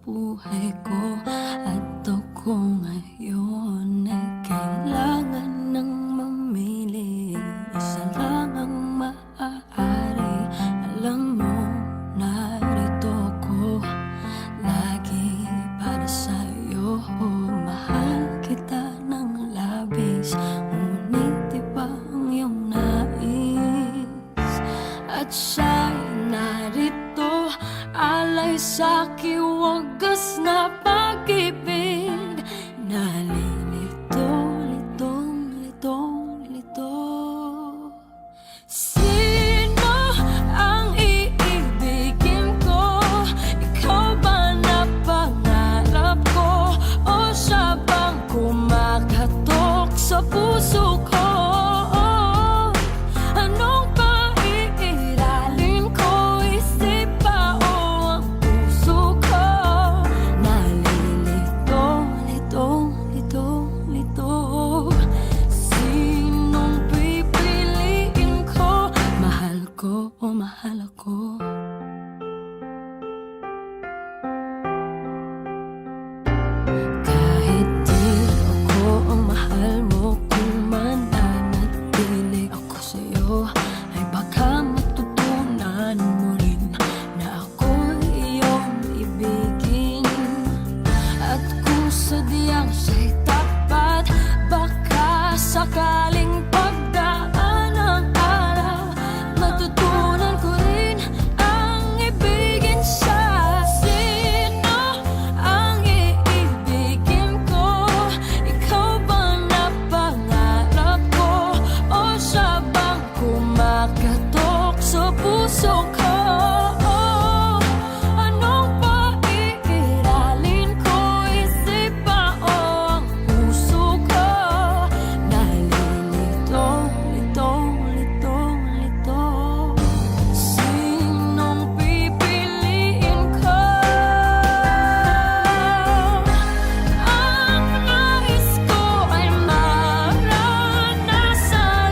buhay ko. At ako ngayon ay kailangan ng mamili. Isa lang ang maaari. Alam mo, narito ko lagi para sa'yo. Mahal kita ng labis, ngunit iba ang iyong nais. At siya'y narito, alay sa'ki wagas na pag-ibig. Nalilito, litong, litong, lito. Sino ang iibigin ko? Ikaw ba na pangarap ko? O siya bang kumakatok sa puso ko? Anong paiiralin ko? Isip ba o ang puso ko? Nalilito, litong, litong, lito. Sinong pipiliin ko? Mahal ko o mahal ako? Kahit di ako ang mahal mo, kung mananatili ako sa'yo, ay baka matutunan mo rin na ako iyong ibigin. At kung sadyang siya'y tapat, baka sakaling pagdaan ng araw, matutunan ko rin ang ibigin siya. Sino ang iibigin ko? Ikaw ba na pangarap ko? O siya bang kumakatok sa puso ko? Anong paiiralin ko? Isip ba o ang puso ko? Nalilito, litong, litong, lito. Sinong pipiliin ko? Ang nais ko ay maranasan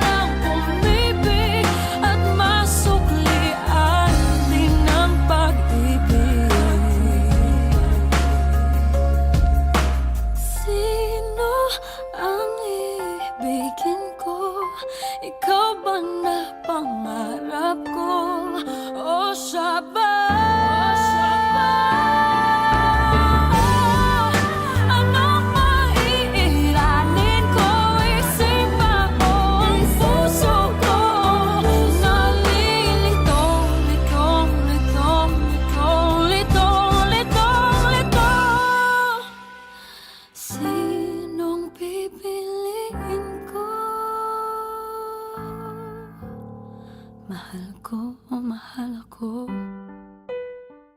ang umibig at masuklian din ang pag-ibig. Sino ang ibigin ko? Ikaw ba na pangarap ko? O siya ba? Anong maiiralin ko? Isip ba o ang puso ko? Nalilito, litong, litong, litong, litong, litong, lito. Sinong pipiliin ko? Mahal ko o mahal